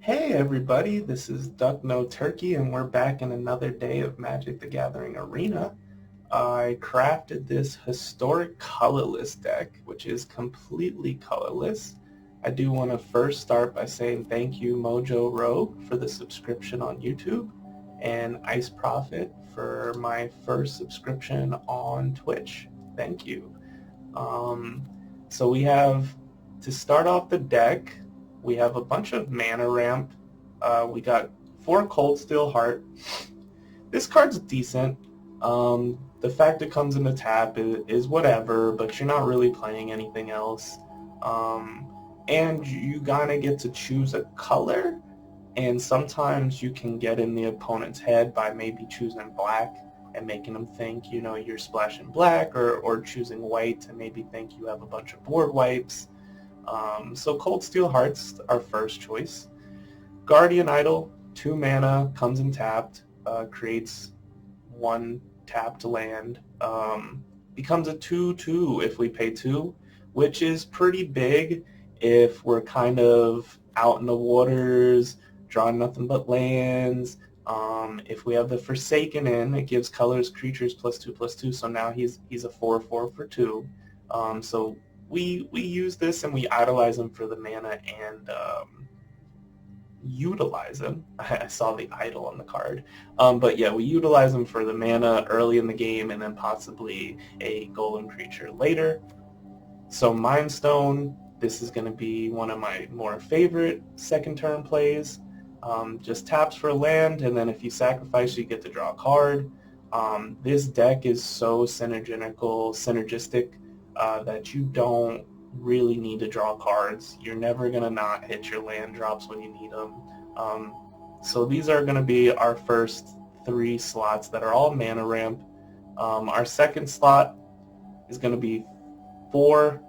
Hey everybody, this is Duck No Turkey and we're back in another day of Magic the Gathering Arena. I crafted this historic colorless deck, which is completely colorless. I do want to first start by saying thank you MOJOE for the subscription on YouTube, and Ice Profit for my first subscription on Twitch. Thank you. Um, so we have, to start off the deck, we have a bunch of mana ramp. We got 4 Cold Steel Heart. This card's decent. The fact it comes in the tap is whatever, but you're not really playing anything else. And you gotta get to choose a color, and sometimes you can get in the opponent's head by maybe choosing black and making them think, you know, you're splashing black, or choosing white to maybe think you have a bunch of board wipes. So Cold Steel Heart's our first choice. Guardian Idol, 2 mana, comes in tapped, creates 1 tapped land, becomes a 2/2 if we pay 2, which is pretty big if we're kind of out in the waters, drawing nothing but lands. If we have the Forsaken in, it gives colors creatures +2/+2, so now he's a 4/4 for 2. So we use this and we idolize him for the mana and utilize him. I saw the idol on the card. But yeah, we utilize him for the mana early in the game and then possibly a golem creature later. So Mind Stone, this is going to be one of my more favorite second turn plays. Just taps for land, and then if you sacrifice, you get to draw a card. This deck is so synergistic that you don't really need to draw cards. You're never going to not hit your land drops when you need them. So these are going to be our first 3 slots that are all mana ramp. Our second slot is going to be 4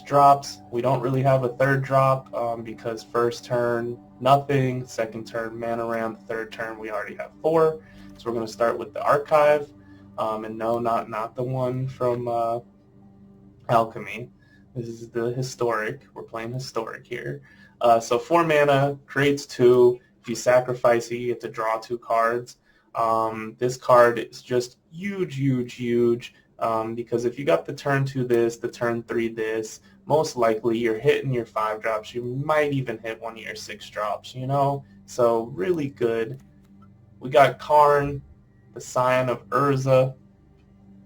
drops. We don't really have a third drop because first turn nothing, second turn mana ramp, third turn we already have 4. So we're going to start with the Archive, and no, not the one from Alchemy. This is the historic. We're playing historic here. So 4 mana, creates 2. If you sacrifice it, you get to draw 2 cards. This card is just huge, because if you got the turn 2 this, the turn 3 this, most likely you're hitting your 5 drops. You might even hit one of your 6 drops, you know? So really good. We got Karn, the Scion of Urza.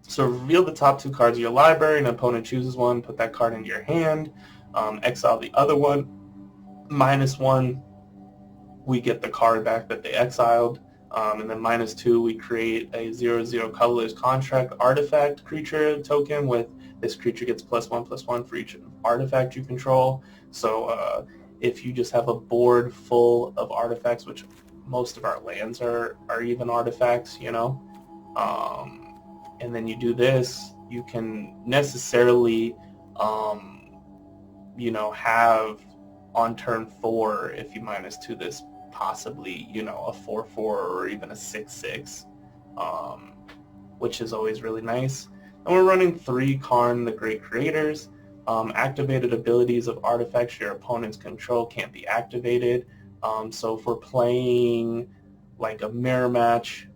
So reveal the top 2 cards of your library, and an opponent chooses one, put that card into your hand, exile the other one, -1, we get the card back that they exiled, and then -2, we create a 0/0 colorless contract artifact creature token with this creature gets +1/+1 for each artifact you control. So if you just have a board full of artifacts, which most of our lands are even artifacts, you know, and then you do this, you can necessarily, you know, have on turn 4, if you -2 this, possibly, you know, a 4/4 or even a 6/6, which is always really nice. And we're running 3 Karn the Great Creators. Activated abilities of artifacts your opponents control can't be activated. So if we're playing like a mirror match,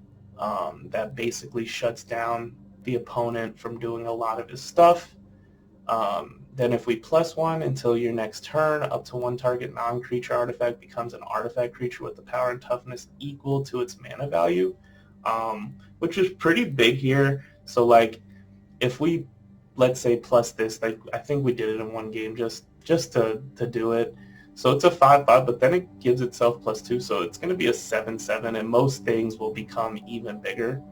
that basically shuts down the opponent from doing a lot of his stuff. Then if we +1 until your next turn, up to 1 target non-creature artifact becomes an artifact creature with the power and toughness equal to its mana value, which is pretty big here. So like if we, let's say, plus this, like I think we did it in one game just to do it. So it's a 5/5, but then it gives itself +2, so it's going to be a 7/7, and most things will become even bigger.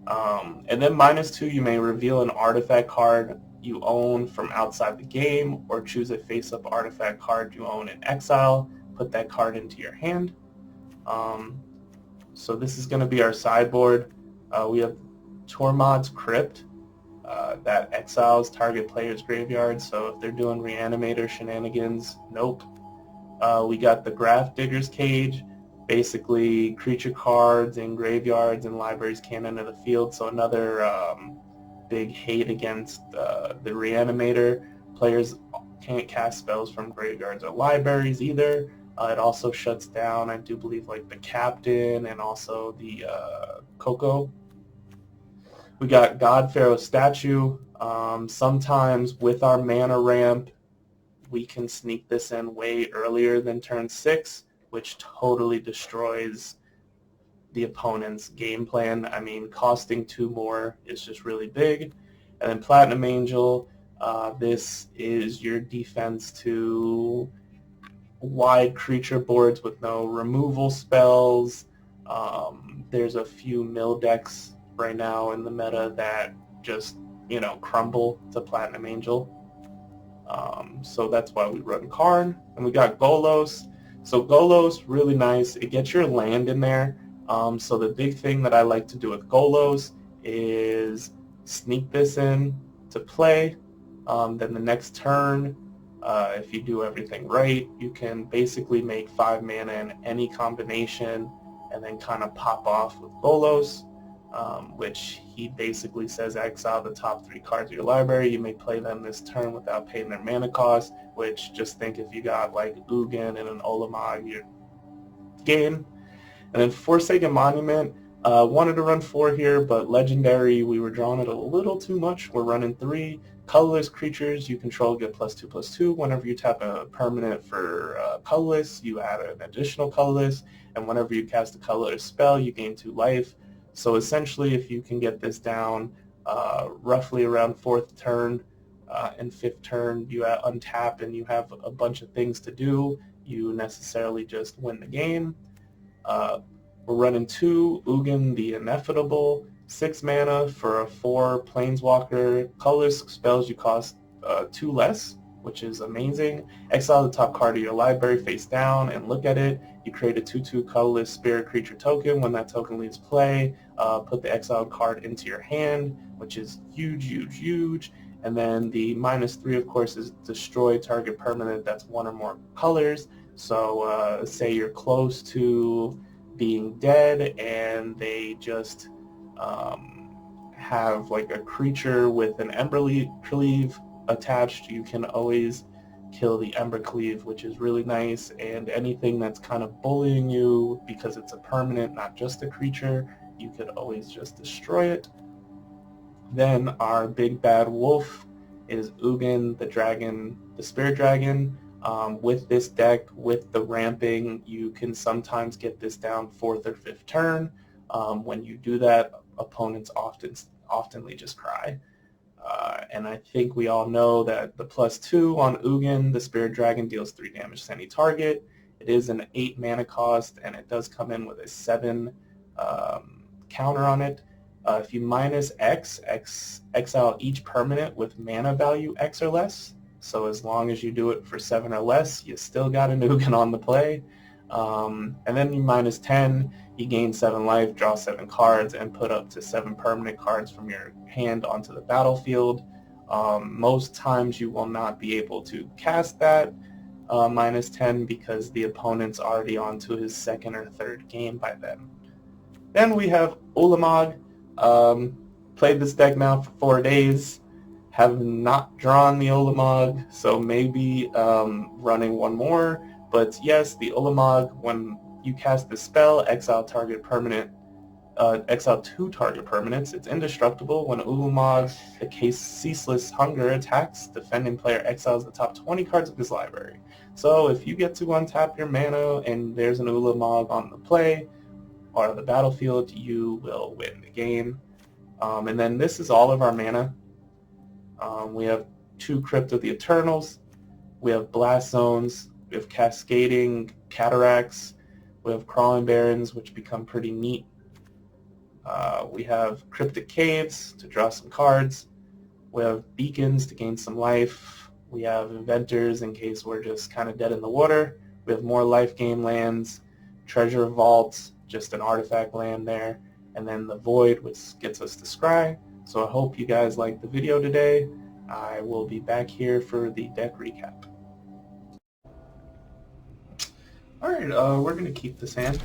And then -2, you may reveal an artifact card you own from outside the game, or choose a face-up artifact card you own in exile, put that card into your hand. So this is going to be our sideboard. We have Tormod's Crypt that exiles target player's graveyard, so if they're doing Reanimator shenanigans, nope. We got the Graph Digger's Cage. Basically, creature cards in graveyards and libraries can't enter the field, so another big hate against the Reanimator. Players can't cast spells from graveyards or libraries either. It also shuts down, I do believe, like the captain and also the Coco. We got God Pharaoh statue. Sometimes with our mana ramp, we can sneak this in way earlier than turn 6, which totally destroys the opponent's game plan. I mean, costing 2 more is just really big. And then Platinum Angel, this is your defense to wide creature boards with no removal spells. There's a few mill decks right now in the meta that just, crumble to Platinum Angel. So that's why we run Karn. And we got Golos. So Golos, really nice. It gets your land in there. So the big thing that I like to do with Golos is sneak this in to play. Then the next turn, if you do everything right, you can basically make 5 mana in any combination and then kind of pop off with Golos, which he basically says exile the top 3 cards of your library. You may play them this turn without paying their mana cost, which just think if you got like Ugin and an Olamag, you're game. And then Forsaken Monument, wanted to run 4 here, but Legendary, we were drawing it a little too much. We're running 3. Colorless creatures you control get +2/+2. Whenever you tap a permanent for colorless, you add an additional colorless, and whenever you cast a colorless spell, you gain 2 life. So essentially, if you can get this down roughly around 4th turn and 5th turn, you untap and you have a bunch of things to do, you necessarily just win the game. We're running 2 Ugin the Ineffable, 6 mana for a 4 Planeswalker. Colorless spells you cost 2 less, which is amazing. Exile the top card of your library face down and look at it. You create a 2/2 colorless spirit creature token. When that token leaves play, put the exiled card into your hand, which is huge, huge, huge. And then the -3, of course, is destroy target permanent that's 1 or more colors. So say you're close to being dead and they just have like a creature with an Embercleave attached, you can always kill the Embercleave, which is really nice. And anything that's kind of bullying you, because it's a permanent, not just a creature, you could always just destroy it. Then our big bad wolf is Ugin the dragon, the spirit dragon. With this deck, with the ramping, you can sometimes get this down 4th or 5th turn. When you do that, opponents oftenly just cry. And I think we all know that the +2 on Ugin, the spirit dragon, deals 3 damage to any target. It is an 8 mana cost, and it does come in with a 7 counter on it. If you minus X, exile each permanent with mana value X or less. So as long as you do it for 7 or less, you still got an Ugin on the play. And then you -10, you gain 7 life, draw 7 cards, and put up to 7 permanent cards from your hand onto the battlefield. Most times you will not be able to cast that -10 because the opponent's already onto his 2nd or 3rd game by then. Then we have Olamag. Played this deck now for 4 days. Have not drawn the Olamag, so maybe running 1 more. But yes, the Olamag, when you cast the spell, exile target permanent, exile 2 target permanents. It's indestructible. When Olamag, the Ceaseless Hunger, attacks, defending player exiles the top 20 cards of his library. So if you get to untap your mana and there's an Olamag on the play or on the battlefield, you will win the game. And then this is all of our mana. We have 2 Crypt of the Eternals, we have Blast Zones, we have Cascading Cataracts, we have Crawling Barrens, which become pretty neat. We have Cryptic Caves to draw some cards, we have Beacons to gain some life, we have Inventors in case we're just kind of dead in the water, we have more life gain lands, Treasure Vaults, just an artifact land there, and then the Void, which gets us to Scry. So I hope you guys liked the video today. I will be back here for the deck recap. Alright, we're going to keep this hand.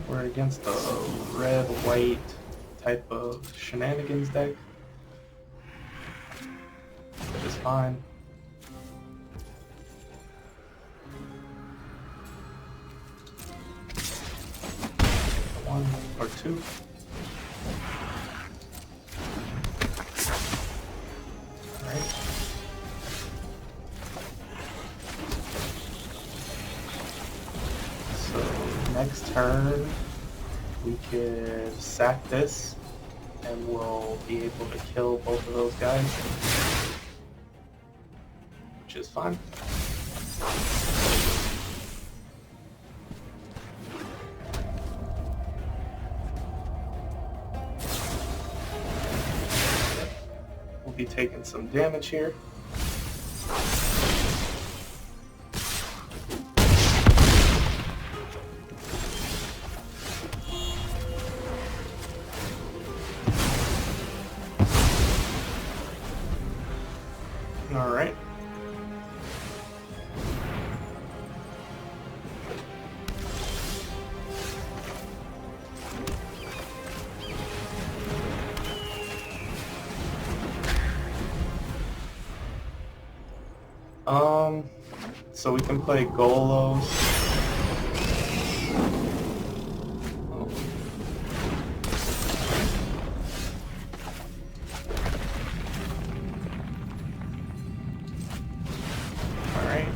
We're against a red-white type of shenanigans deck, which is fine. One or two. Alright. So next turn we could sack this and we'll be able to kill both of those guys, which is fine. We'll be taking some damage here. All right. So we can play Golos. Oh. Alright.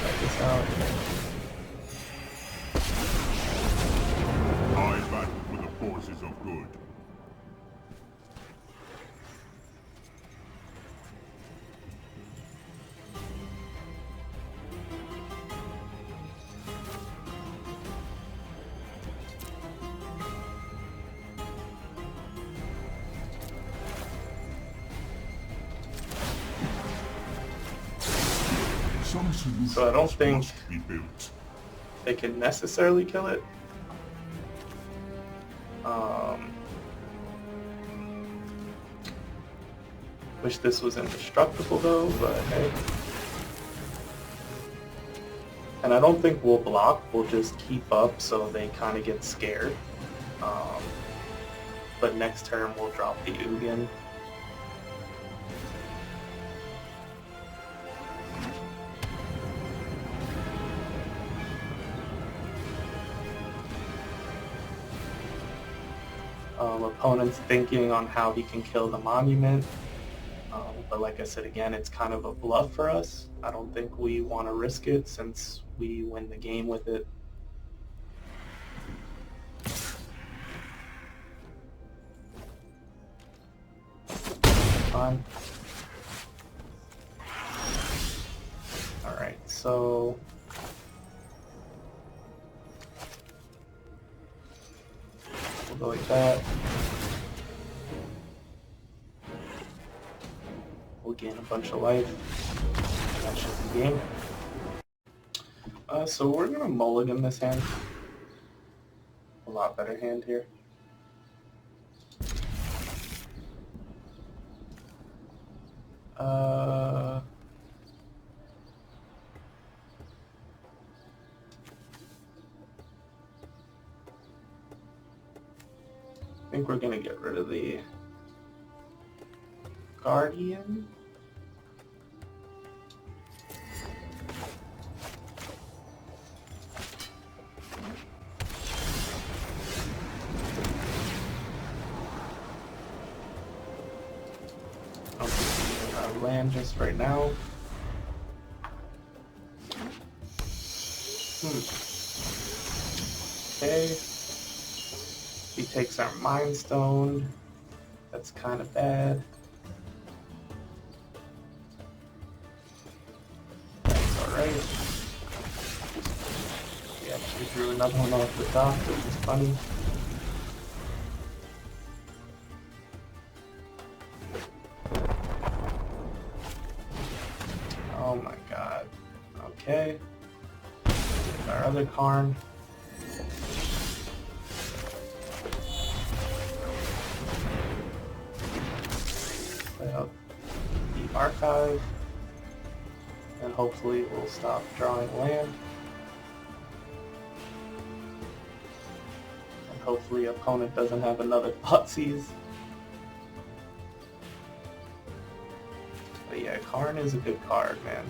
Check this out. I battle with the forces of good. So I don't think they can necessarily kill it. Wish this was indestructible though, but hey. And I don't think we'll block, we'll just keep up so they kind of get scared. But next turn we'll drop the Ugin. Opponent's thinking on how he can kill the monument. But like I said again, it's kind of a bluff for us. I don't think we want to risk it since we win the game with it. Fine. Alright, so we'll go like that. We'll gain a bunch of life. That should be game. So we're gonna mulligan this hand. A lot better hand here. I think we're gonna get rid of the Guardian. I don't think we can land just right now. Okay. He takes our Mind Stone. That's kind of bad. That's alright. We actually drew another one off the top, which is funny. Oh my god. Okay. Our other Karn. Play out the archive. And hopefully we'll stop drawing land. Hopefully opponent doesn't have another Thoughtseize. But yeah, Karn is a good card, man.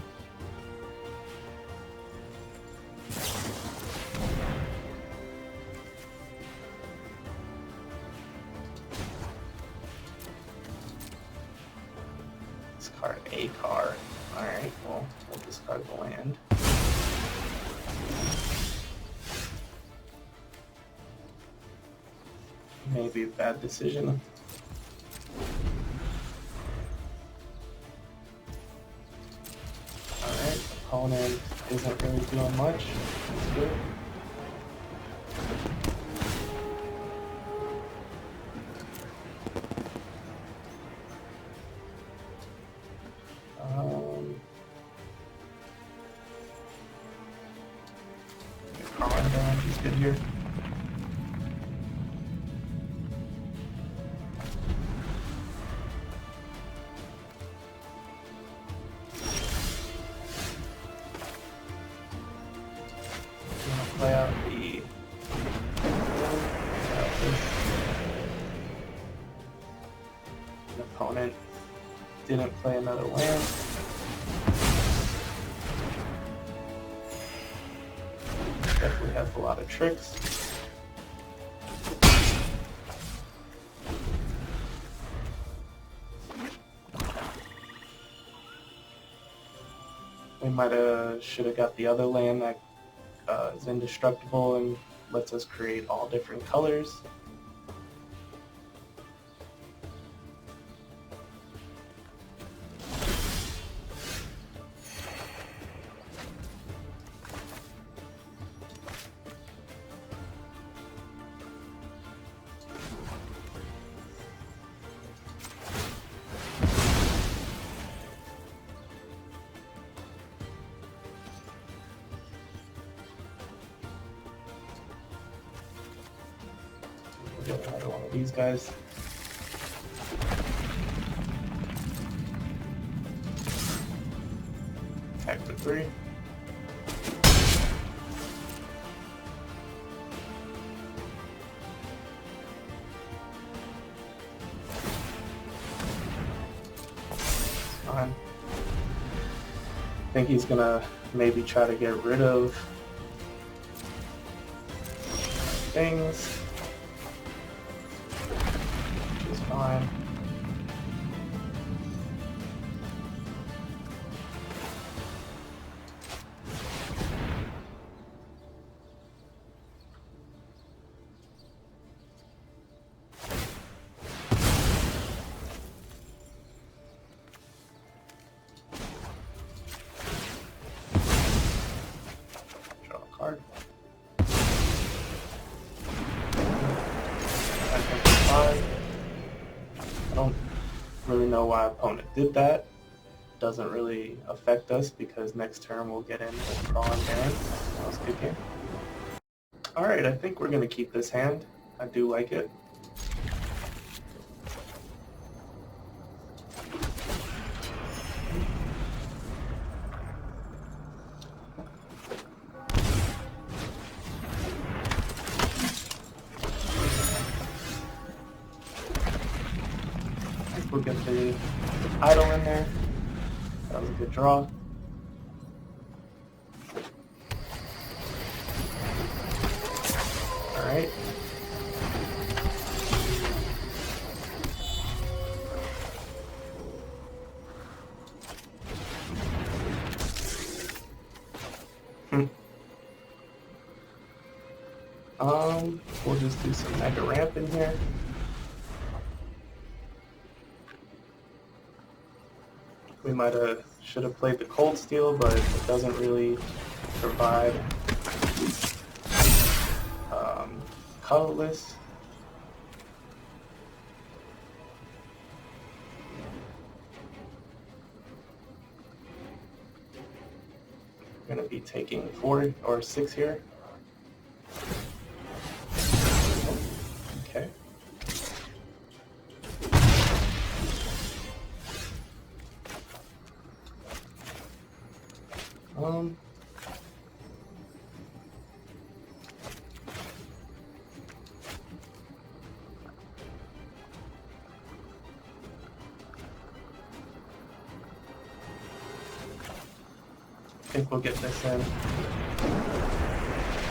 Discard a card. Alright, well, we'll discard the land. Maybe a bad decision. Alright, opponent isn't really doing much. That's good. Karn down, he's good here. Play out the opponent didn't play another land. Definitely has a lot of tricks. We should have got the other land that is indestructible and lets us create all different colors. We'll get another one of these guys. Attack for 3. Fine. I think he's gonna maybe try to get rid of things, which is fine. Draw a card. I don't really know why opponent did that. Doesn't really affect us because next turn we'll get in with Crawling Baron. That was a good game. Alright, I think we're going to keep this hand. I do like it. We'll get the idol in there. That was a good draw. Alright. We'll just do some mega ramp in here. We should have played the Cold Steel, but it doesn't really provide Colorless. We're going to be taking 4 or 6 here. Okay. think we'll get this in. And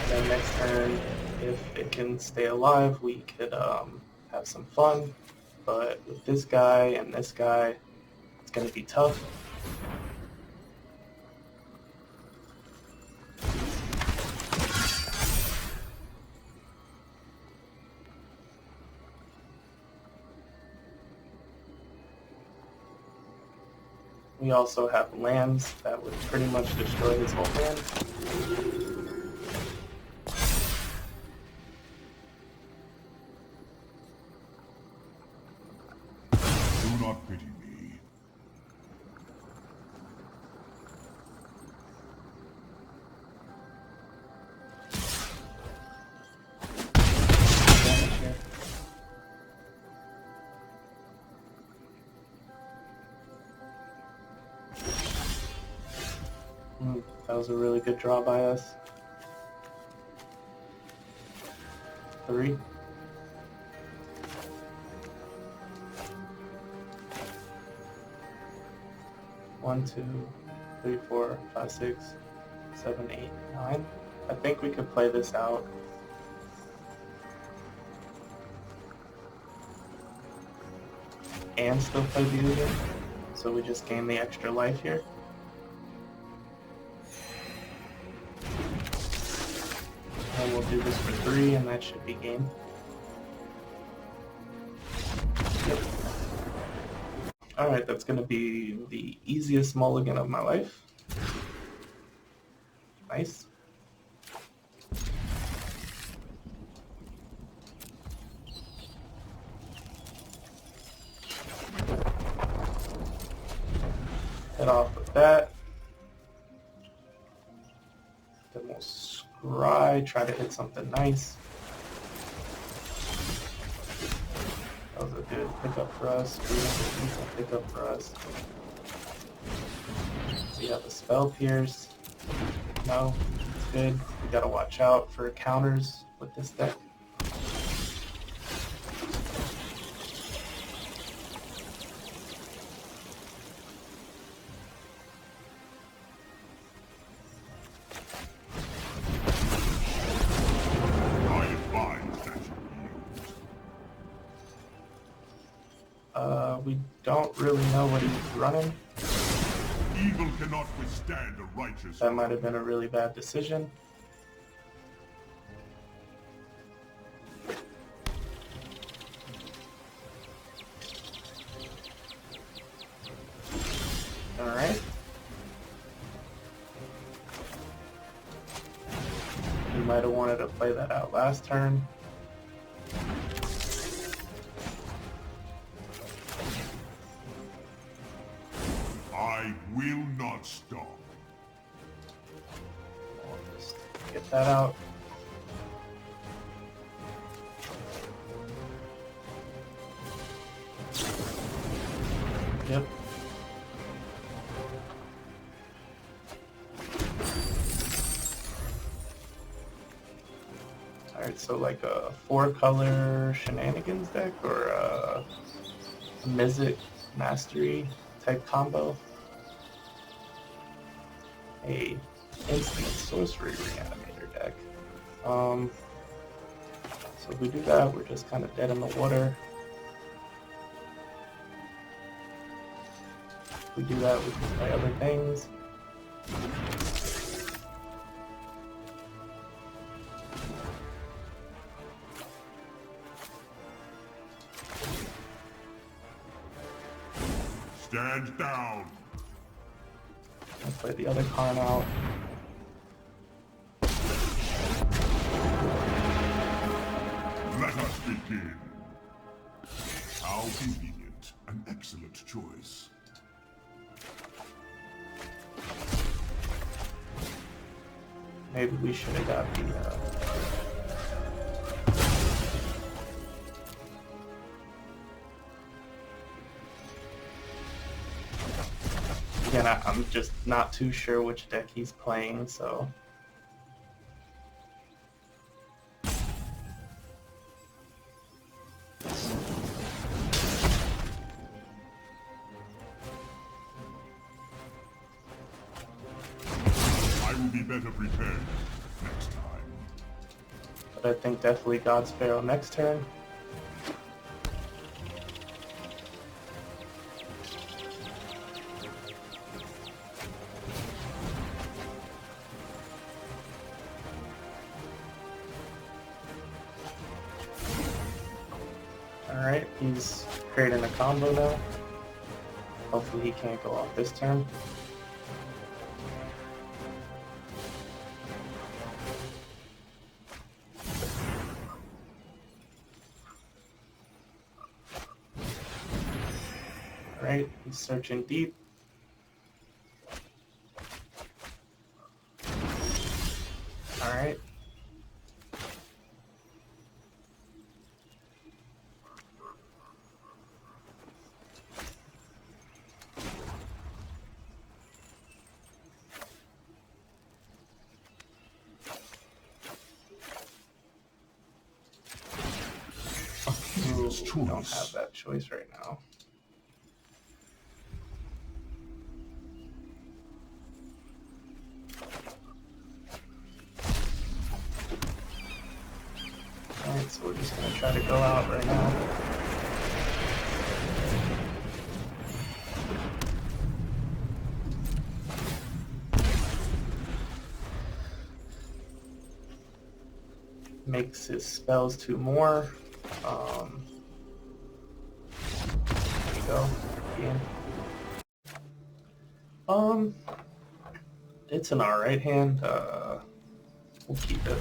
then next turn, if it can stay alive, we could have some fun. But with this guy and this guy, it's going to be tough. We also have lands that would pretty much destroy his whole hand. Do not pity me. Damage here. That was a really good draw by us. 3. One, 2, 3, 4, 5, 6, 7, 8, 9. I think we could play this out. And still play the Ugin. So we just gain the extra life here. And we'll do this for 3, and that should be game. Yep. Alright, that's going to be the easiest mulligan of my life. Nice. Head off with that. Then we'll scry, try to hit something nice. That was a good pickup for us. Decent pickup for us. We have a spell pierce. No, it's good. We gotta watch out for counters with this deck. We don't really know what he's running. Evil cannot withstand a righteous. That might have been a really bad decision. Alright. He might have wanted to play that out last turn. I will not stop. I'll just get that out. Yep. Alright, so like a 4-color shenanigans deck or a Mizzet Mastery type combo. A instant sorcery reanimator deck. So if we do that, we're just kind of dead in the water. If we do that, we can play other things. Stand down. I'll play the other card out. Let us begin. How convenient. An excellent choice. Maybe we should have got the again, I'm just not too sure which deck he's playing, so better prepared next time. But I think definitely God's Pharaoh next turn. Alright, he's creating a combo now. Hopefully he can't go off this turn. Alright, he's searching deep. Alright. We don't have that choice right now. Alright, so we're just going to try to go out right now. Makes his spells 2 more. There you go. Yeah. It's an alright hand. We'll keep it.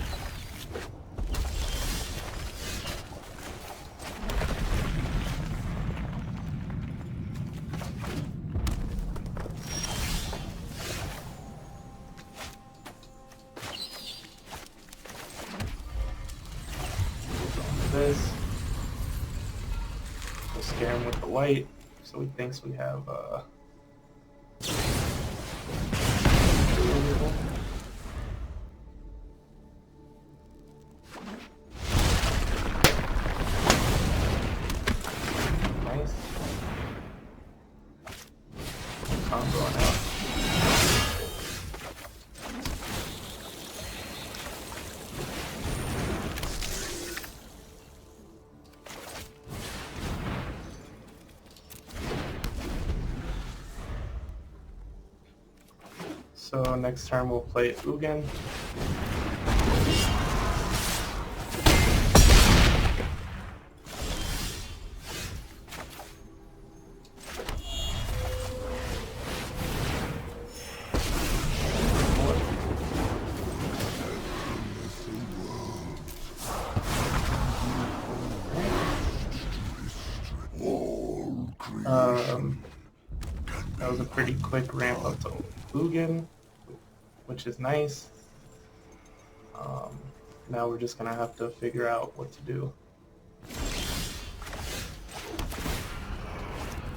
This. We'll scare him with the white, so he thinks we have nice. Combo on out. So next turn we'll play Ugin. That was a pretty quick ramp up to Ugin, which is nice. Now we're just gonna have to figure out what to do. It's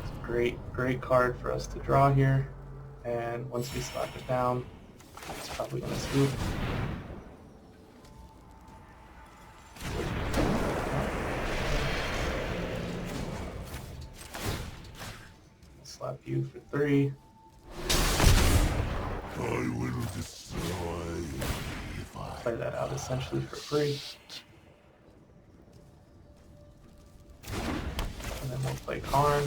a great card for us to draw here, and once we slap it down, it's probably gonna scoop. Slap you for 3. I will destroy if I Play that out essentially for free. And then we'll play Karn.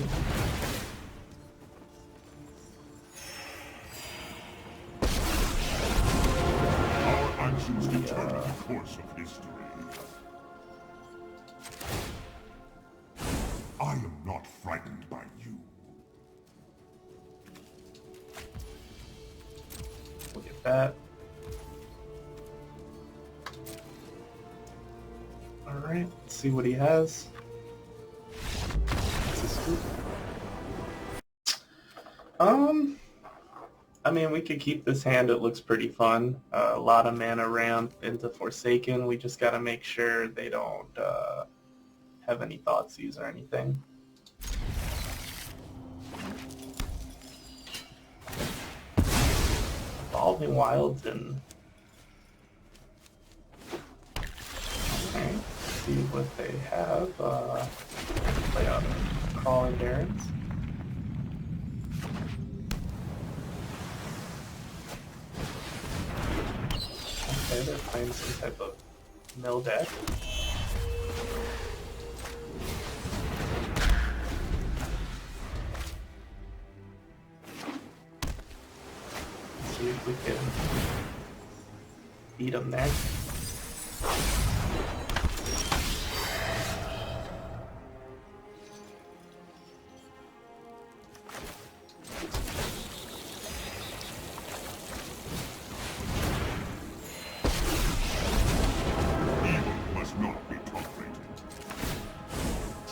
Our actions determine the course of history. I am not frightened by you. We'll get that. Alright, let's see what he has. It's a scoop. I mean, we could keep this hand. It looks pretty fun. A lot of mana ramp into Forsaken. We just gotta make sure they don't have any Thoughtseize or anything. Evolving Wilds and... Okay, see what they have. Play out Crawling Barrens. Okay, they're playing some type of mill deck. Let's see if we can beat them there.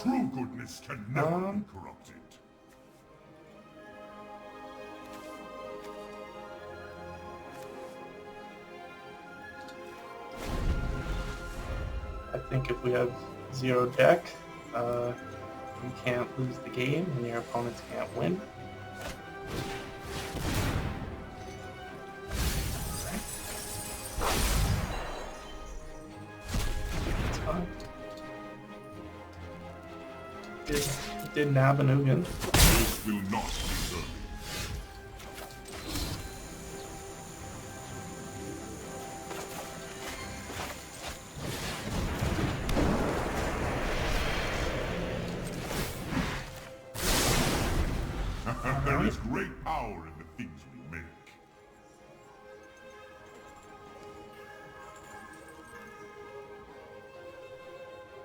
True goodness can never be corrupted. I think if we have 0 deck, you can't lose the game and your opponents can't win. That's fine. Did nab an Ugin. This will not deter me. There is great power in the things we make.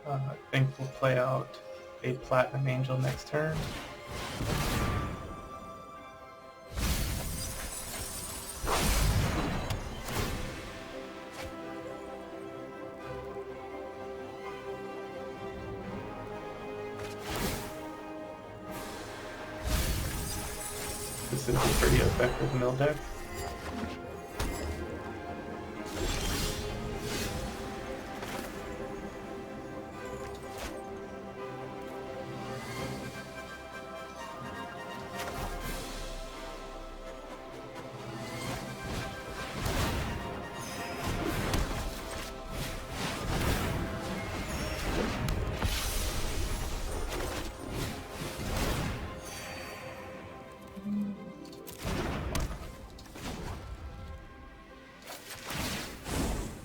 I think we'll play out a Platinum Angel next turn. This is a pretty effective mill deck.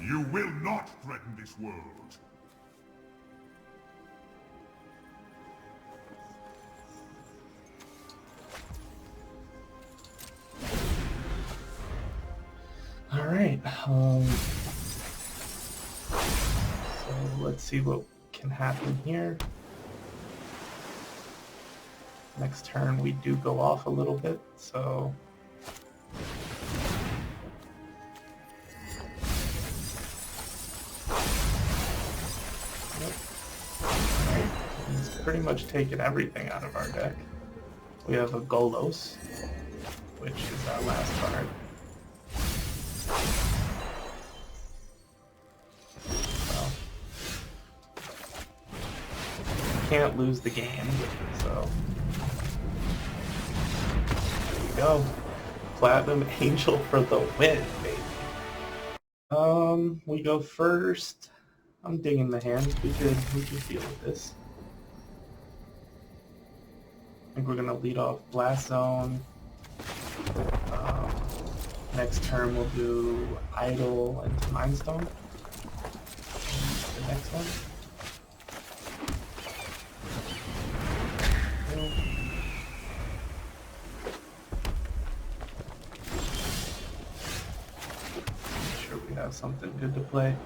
You will not threaten this world. All right. So let's see what can happen here. Next turn we do go off a little bit, so he's pretty much taken everything out of our deck. We have a Golos, which is our last card. Well, can't lose the game, so there we go. Platinum Angel for the win, baby. We go first. I'm digging the hand. We could deal with this. I think we're gonna lead off Blast Zone. Next turn we'll do Idol into Mind Stone. The next one. Make sure we have something good to play.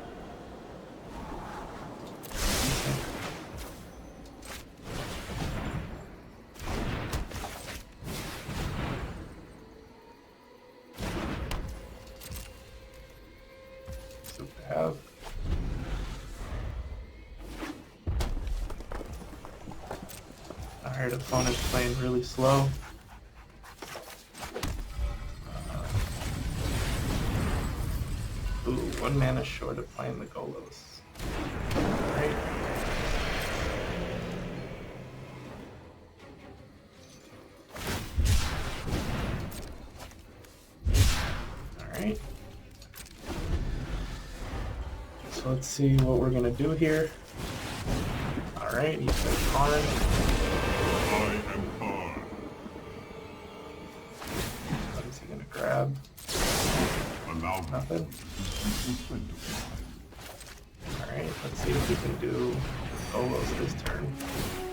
Have. Alright, opponent's playing really slow. Ooh, 1 mana short of playing the Golos. Alright. Alright. So let's see what we're gonna do here. Alright, he's got Karn. I am Karn. What is he gonna grab? Allow me. Nothing. Alright, let's see if we can do Colorless this turn.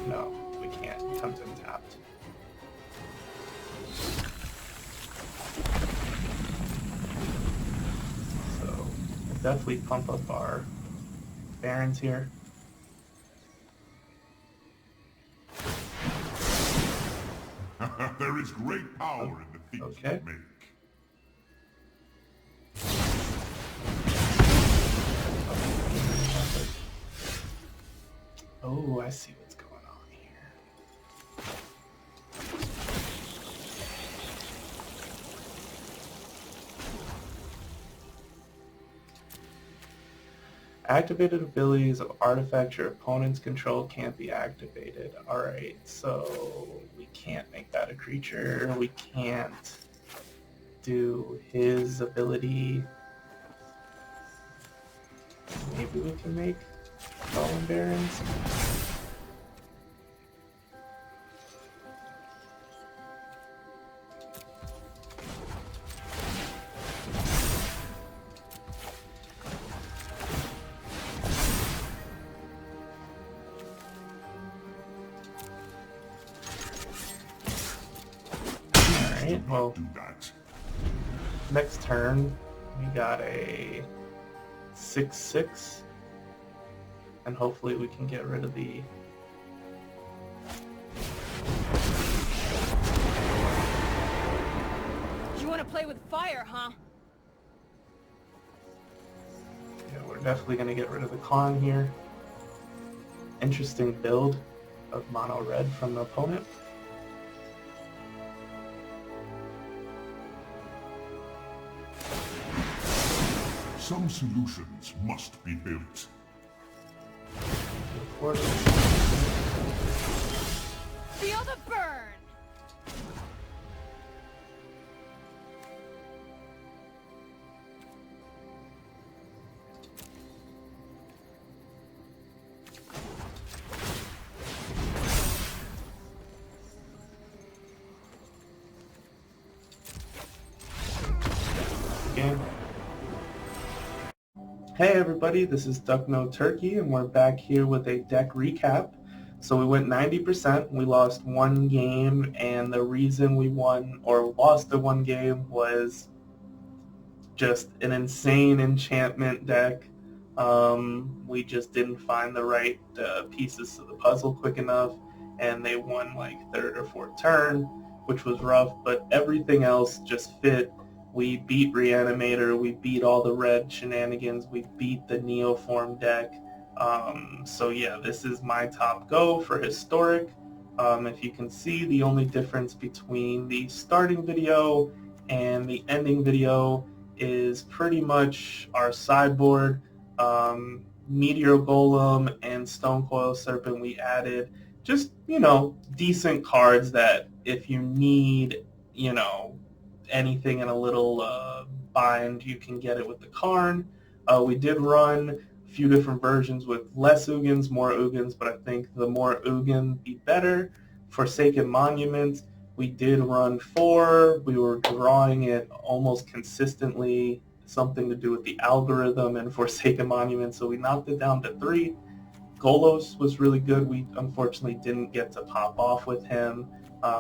No, we can't. It comes in tapped. So, we'll definitely pump up our Barons here. There is great power in the things Okay. we make. Oh, I see what's going on here. Activated abilities of artifacts your opponents control can't be activated. Alright, so we can't make that a creature. We can't do his ability. Maybe we can make Golem Barons. Alright, well, Do that. next turn we got a 6/6, and hopefully we can get rid of the You want to play with fire, huh? yeah, we're definitely going to get rid of the Con here. Interesting build of mono red from the opponent. Some solutions must be built. Feel the burn! Game. Hey everybody, this is Duck No Turkey, and we're back here with a deck recap. So we went 90%, we lost one game, and the reason we won or lost the one game was just an insane enchantment deck. We just didn't find the right pieces to the puzzle quick enough, and they won like third or fourth turn, which was rough, but everything else just fit. We beat Reanimator, we beat all the red shenanigans, we beat the Neoform deck. So yeah, this is my top go for Historic. If you can see, the only difference between the starting video and the ending video is pretty much our sideboard. Meteor Golem and Stonecoil Serpent we added. Just, decent cards that if you need, anything in a little bind, you can get it with the Karn. We did run a few different versions with less Ugins, more Ugins, but I think the more Ugin, the better. Forsaken Monument, we did run 4. We were drawing it almost consistently, something to do with the algorithm and Forsaken Monument, so we knocked it down to 3. Golos was really good. We unfortunately didn't get to pop off with him.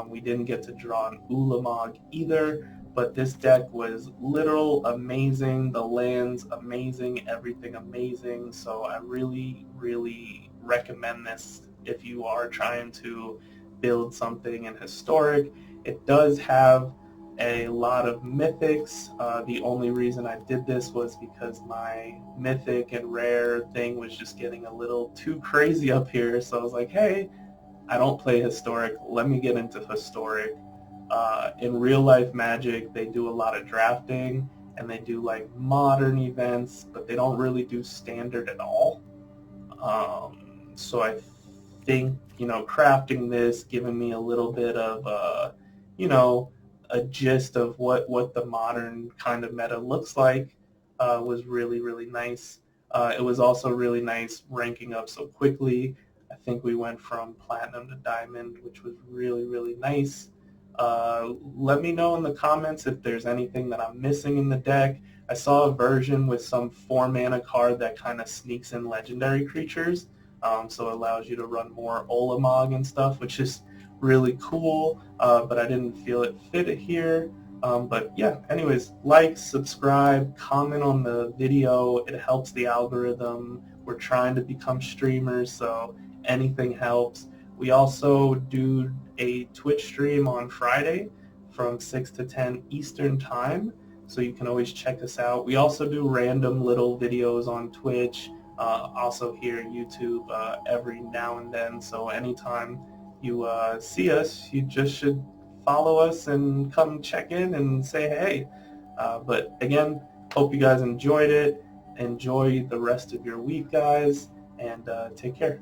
We didn't get to draw an Ulamog either, but this deck was literal amazing. The lands amazing, everything amazing. So I really, really recommend this if you are trying to build something in Historic. It does have a lot of mythics. The only reason I did this was because my mythic and rare thing was just getting a little too crazy up here. So I was like, hey, I don't play Historic. Let me get into Historic. In real life Magic, they do a lot of drafting and they do like modern events, but they don't really do standard at all. So I think, crafting this, giving me a little bit of, a gist of what the modern kind of meta looks like was really, really nice. It was also really nice ranking up so quickly. I think we went from Platinum to Diamond, which was really, really nice. Let me know in the comments if there's anything that I'm missing in the deck. I saw a version with some 4-mana card that kind of sneaks in legendary creatures, so it allows you to run more Olamog and stuff, which is really cool, but I didn't feel it fit here. But yeah, anyways, like, subscribe, comment on the video. It helps the algorithm. We're trying to become streamers, so anything helps. We also do a Twitch stream on Friday from 6 to 10 Eastern Time, so you can always check us out. We also do random little videos on Twitch, also here YouTube every now and then, so anytime you see us, you just should follow us and come check in and say hey. But again, hope you guys enjoyed it. Enjoy the rest of your week, guys, and take care.